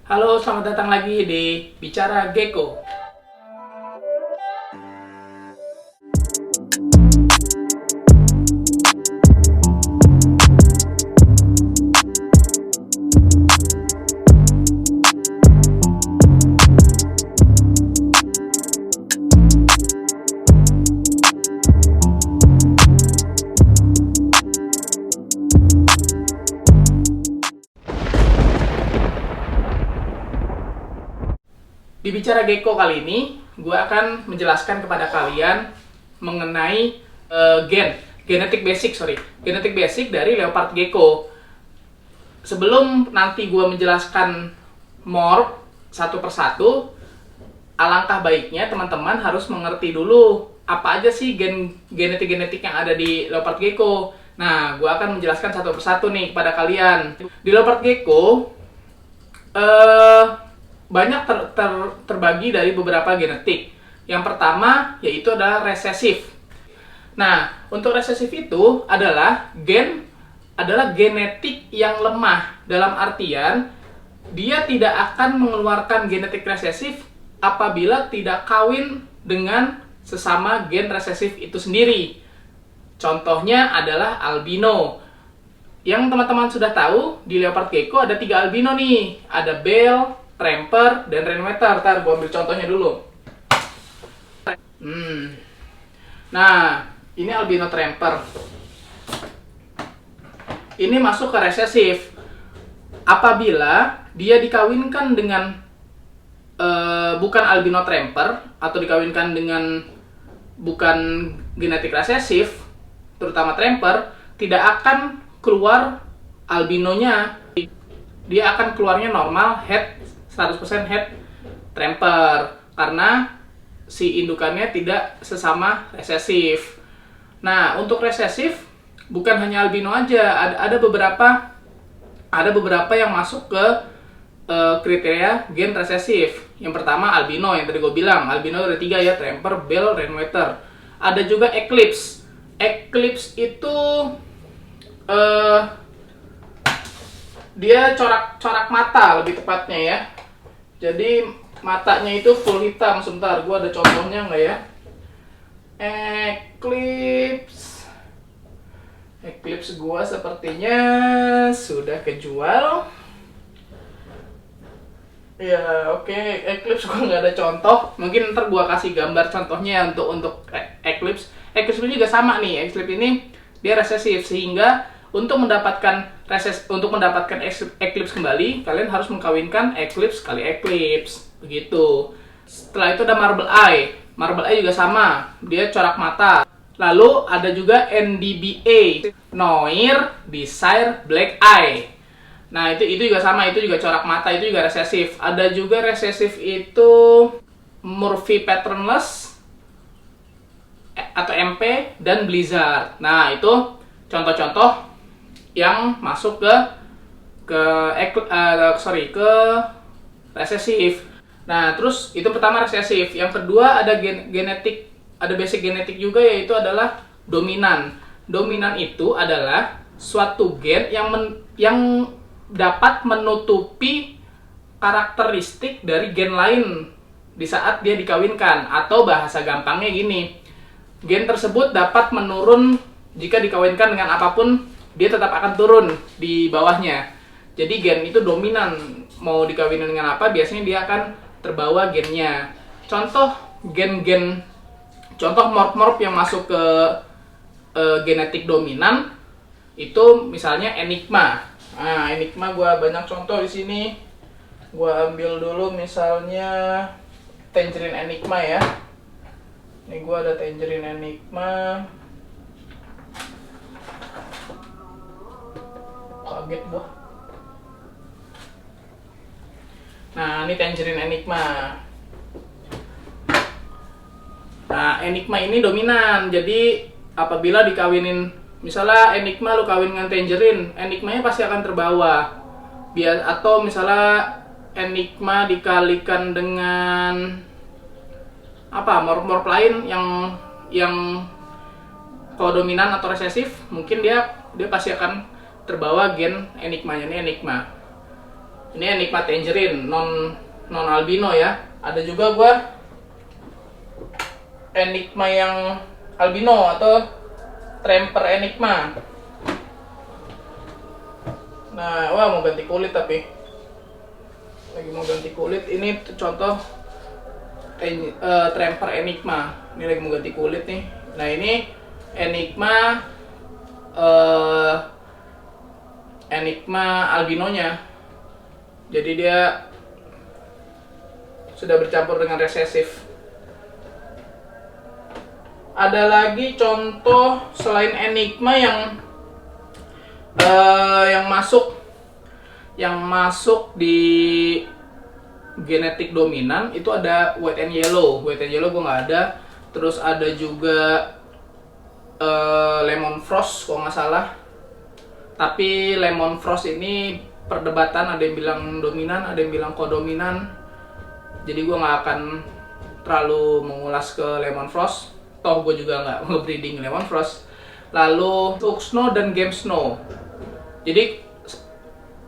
Halo, selamat datang lagi di Bicara Gecko. Di Bicara Gecko kali ini, gue akan menjelaskan kepada kalian mengenai genetik basic dari leopard gecko. Sebelum nanti gue menjelaskan morph satu persatu, alangkah baiknya teman-teman harus mengerti dulu apa aja sih genetik yang ada di leopard gecko. Nah, gue akan menjelaskan satu persatu nih kepada kalian. Di leopard gecko, banyak terbagi dari beberapa genetik. Yang pertama yaitu adalah resesif. Nah, untuk resesif itu adalah genetik yang lemah, dalam artian dia tidak akan mengeluarkan genetik resesif apabila tidak kawin dengan sesama gen resesif itu sendiri. Contohnya adalah albino. Yang teman-teman sudah tahu, di leopard gecko ada 3 albino nih. Ada Bell, Tramper, dan Rainwater. Ntar gue ambil contohnya dulu. Nah, ini albino Tramper. Ini masuk ke resesif. Apabila dia dikawinkan dengan bukan albino Tramper, atau dikawinkan dengan bukan genetik resesif, terutama Tramper, tidak akan keluar albinonya. Dia akan keluarnya normal head, 100% head Tramper, karena si indukannya tidak sesama resesif. Nah, untuk resesif bukan hanya albino aja, ada beberapa yang masuk ke kriteria gen resesif. Yang pertama albino, yang tadi gue bilang, albino ada 3 ya, Tramper, Bell, Rainwater. Ada juga eclipse. Eclipse itu dia corak mata lebih tepatnya ya. Jadi matanya itu full hitam. Sebentar, gue ada contohnya nggak ya? Eclipse gue sepertinya sudah kejual. Ya oke. Eclipse gue nggak ada contoh. Mungkin ntar gue kasih gambar contohnya untuk Eclipse. Eclipse juga sama nih. Eclipse ini dia resesif, sehingga untuk mendapatkan eclipse kembali, kalian harus mengkawinkan eclipse kali eclipse, begitu. Setelah itu ada marble eye. Marble eye juga sama, dia corak mata. Lalu ada juga NDBA, Noir Desire Black Eye. Nah, itu juga sama, itu juga corak mata, itu juga resesif. Ada juga resesif itu Murphy Patternless atau MP dan Blizzard. Nah, itu contoh-contoh yang masuk ke resesif. Nah, terus itu pertama resesif. Yang kedua ada basic genetik juga, yaitu adalah dominan. Dominan itu adalah suatu gen yang dapat menutupi karakteristik dari gen lain di saat dia dikawinkan, atau bahasa gampangnya gini. Gen tersebut dapat menurun jika dikawinkan dengan apapun, dia tetap akan turun di bawahnya. Jadi gen itu dominan, mau dikawinin dengan apa, biasanya dia akan terbawa gennya. Contoh morph yang masuk ke genetik dominan itu misalnya Enigma. Nah, Enigma gue banyak contoh di sini. Gue ambil dulu misalnya Tangerine Enigma ya. Ini gue ada Tangerine Enigma. Kaget gua. Nah, ini Tangerine Enigma. Nah, Enigma ini dominan. Jadi apabila dikawinin, misalnya Enigma lu kawin dengan Tangerine, Enigmanya pasti akan terbawa. Atau misalnya Enigma dikalikan dengan morph lain yang kalau dominan atau resesif, mungkin dia pasti akan terbawa gen Enigmanya. Ini Enigma. Ini Enigma Tangerine non albino ya. Ada juga gua Enigma yang albino atau Tramper Enigma. Nah, wah mau ganti kulit tapi lagi mau ganti kulit. Ini contoh Tramper Enigma. Ini lagi mau ganti kulit nih. Nah, ini Enigma albinonya. Jadi dia sudah bercampur dengan resesif. Ada lagi contoh selain Enigma yang masuk di genetik dominan itu ada White and Yellow. White and Yellow gue nggak ada. Terus ada juga Lemon Frost kalau nggak salah. Tapi Lemon Frost ini perdebatan, ada yang bilang dominan, ada yang bilang kodominan. Jadi gue nggak akan terlalu mengulas ke Lemon Frost. Toh gue juga nggak nge-breeding Lemon Frost. Lalu Tuxno dan Game Snow. Jadi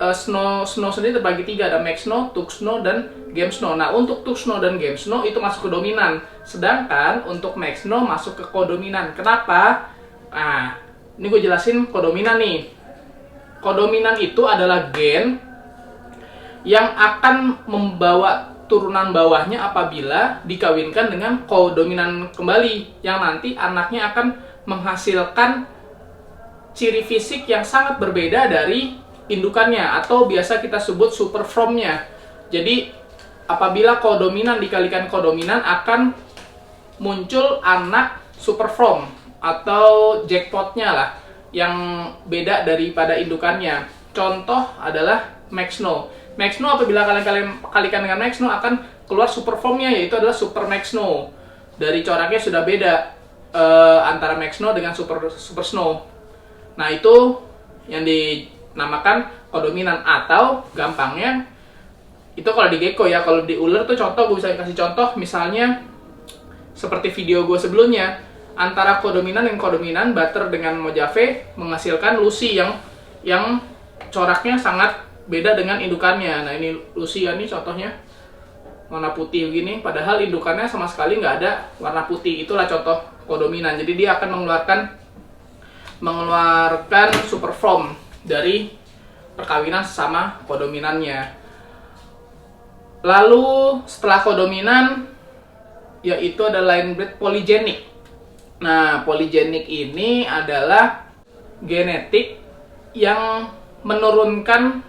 Snow sendiri terbagi 3, ada Max Snow, Tuxno, dan Game Snow. Nah, untuk Tuxno dan Game Snow itu masuk ke dominan, sedangkan untuk Max Snow masuk ke kodominan. Kenapa? Nah, ini gue jelasin kodominan nih. Kodominan itu adalah gen yang akan membawa turunan bawahnya apabila dikawinkan dengan kodominan kembali, yang nanti anaknya akan menghasilkan ciri fisik yang sangat berbeda dari indukannya, atau biasa kita sebut super from-nya. Jadi apabila kodominan dikalikan kodominan akan muncul anak super from atau jackpotnya lah, yang beda daripada indukannya. Contoh adalah Max Snow. Max Snow apabila kalian kalikan dengan Max Snow akan keluar super from-nya, yaitu adalah Super Max Snow. Dari coraknya sudah beda antara Max Snow dengan Super Snow. Nah, itu yang dinamakan kodominan, atau gampangnya itu kalau di gecko ya. Kalau di ular tuh contoh, gue bisa kasih contoh misalnya seperti video gue sebelumnya, antara kodominan dan kodominan Butter dengan Mojave menghasilkan Lucy yang coraknya sangat beda dengan indukannya. Nah, ini Lucy ya, nih contohnya warna putih begini, padahal indukannya sama sekali nggak ada warna putih. Itulah contoh kodominan. Jadi dia akan mengeluarkan super from dari perkawinan sama kodominannya. Lalu setelah kodominan, yaitu ada line breed polygenic. Nah, polygenic ini adalah genetik yang menurunkan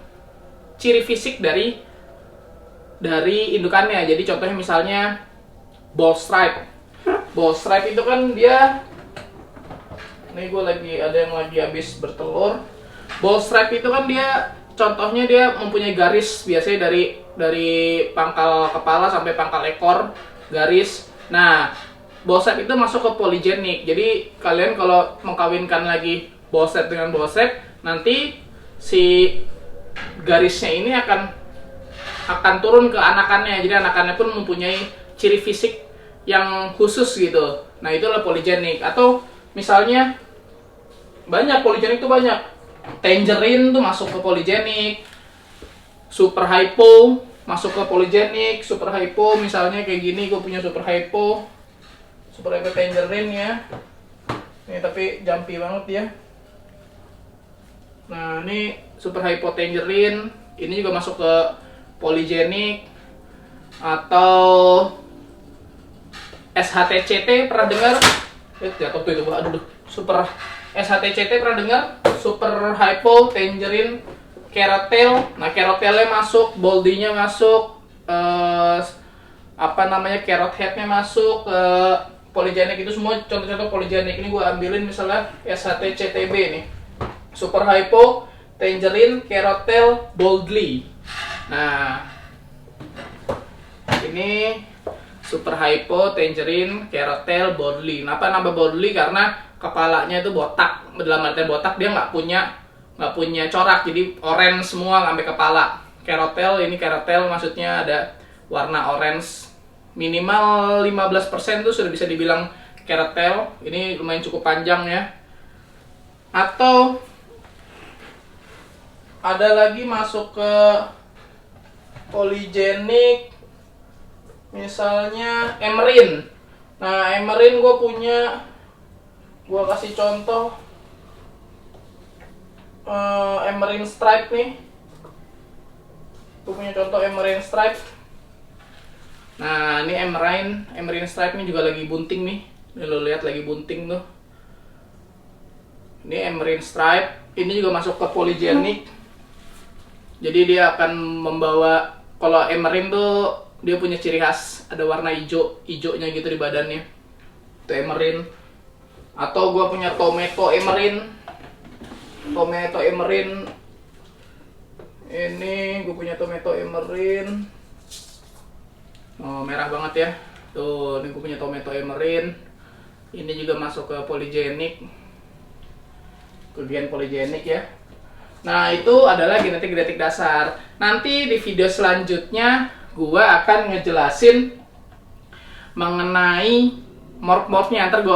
ciri fisik dari indukannya. Jadi contohnya misalnya Ball Stripe. Ball Stripe itu kan dia, ini gue ada yang lagi habis bertelur. Ball Stripe itu kan dia contohnya dia mempunyai garis, biasanya dari pangkal kepala sampai pangkal ekor, garis. Nah, Ball Stripe itu masuk ke polygenic. Jadi kalian kalau mengkawinkan lagi Ball Stripe dengan Ball Stripe, nanti si garisnya ini akan turun ke anakannya. Jadi anakannya pun mempunyai ciri fisik yang khusus gitu. Nah, itulah polygenic. Atau misalnya banyak polygenic tuh banyak. Tangerine tuh masuk ke polygenic. Super hypo masuk ke polygenic. Super hypo misalnya kayak gini, gue punya super hypo tangerine ya. Ini tapi jumpy banget ya. Nah, ini super hypo tangerine, ini juga masuk ke polygenic. Atau SHTCT pernah dengar? Jatuh tuh itu, aduh. Super SHTCT pernah dengar? Super hypo tangerine carrot tail. Nah, carrot tailnya masuk, baldy-nya masuk, carrot head-nya masuk, polygenic. Itu semua contoh-contoh polygenic. Ini gue ambilin misalnya SHTCTB nih. Super hypo tangerine carrot tail boldly. Nah, ini super hypo tangerine carrot tail boldly. Kenapa nama boldly? Karena kepalanya itu botak. Dalam artian botak, dia nggak punya corak, jadi orange semua sampai kepala. Carrot tail, ini carrot tail maksudnya ada warna orange. Minimal 15% tuh sudah bisa dibilang carrot tail. Ini lumayan cukup panjang ya. Atau ada lagi masuk ke Polygenic, misalnya Emerin. Nah, Emerin gue kasih contoh Emerin Stripe nih. Gue punya contoh Emerin Stripe. Nah, ini Emerin Stripe ini juga lagi bunting nih. Ini lo lihat lagi bunting tuh. Ini Emerin Stripe, ini juga masuk ke polygenic. Jadi dia akan membawa, kalau Emerin tuh dia punya ciri khas, ada warna hijaunya gitu di badannya. Itu Emerin. Atau gua punya Tomato Emerin. Ini gue punya Tomato Emerin. Oh, merah banget ya. Tuh, ini gue punya Tomato Emerin. Ini juga masuk ke polygenic. Kelebihan polygenic ya. Nah, itu adalah genetik dasar. Nanti di video selanjutnya gua akan ngejelasin mengenai morph-morphnya. Ntar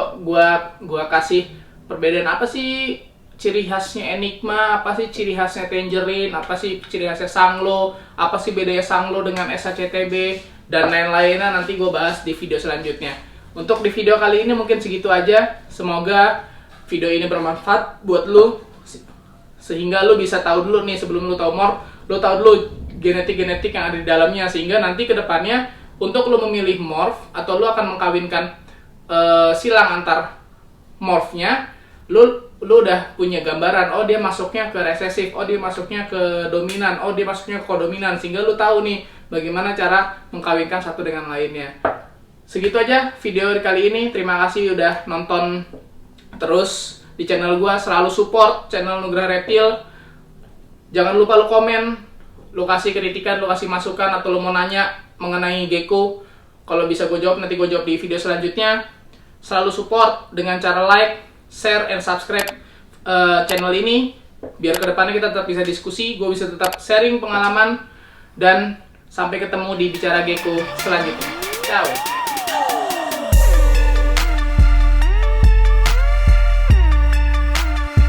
gua kasih perbedaan apa sih ciri khasnya Enigma, apa sih ciri khasnya Tangerine, apa sih ciri khasnya Sanglo, apa sih bedanya Sanglo dengan SHCTB, dan lain-lainnya nanti gue bahas di video selanjutnya. Untuk di video kali ini mungkin segitu aja. Semoga video ini bermanfaat buat lu, sehingga lu bisa tahu dulu nih sebelum lu tahu morph, lu tahu dulu genetik-genetik yang ada di dalamnya, sehingga nanti ke depannya untuk lu memilih morph atau lu akan mengkawinkan silang antar morphnya, lu udah punya gambaran, oh dia masuknya ke resesif, oh dia masuknya ke dominan, oh dia masuknya ke kodominan, sehingga lu tahu nih bagaimana cara mengkawinkan satu dengan lainnya. Segitu aja video kali ini. Terima kasih udah nonton terus di channel gua, selalu support channel Nugraha Reptil. Jangan lupa lu komen, lu kasih kritikan, lu kasih masukan, atau lu mau nanya mengenai gecko. Kalau bisa gue jawab, nanti gue jawab di video selanjutnya. Selalu support dengan cara like, share, and subscribe channel ini, biar kedepannya kita tetap bisa diskusi, gue bisa tetap sharing pengalaman, dan sampai ketemu di Bicara Gecko selanjutnya. Ciao!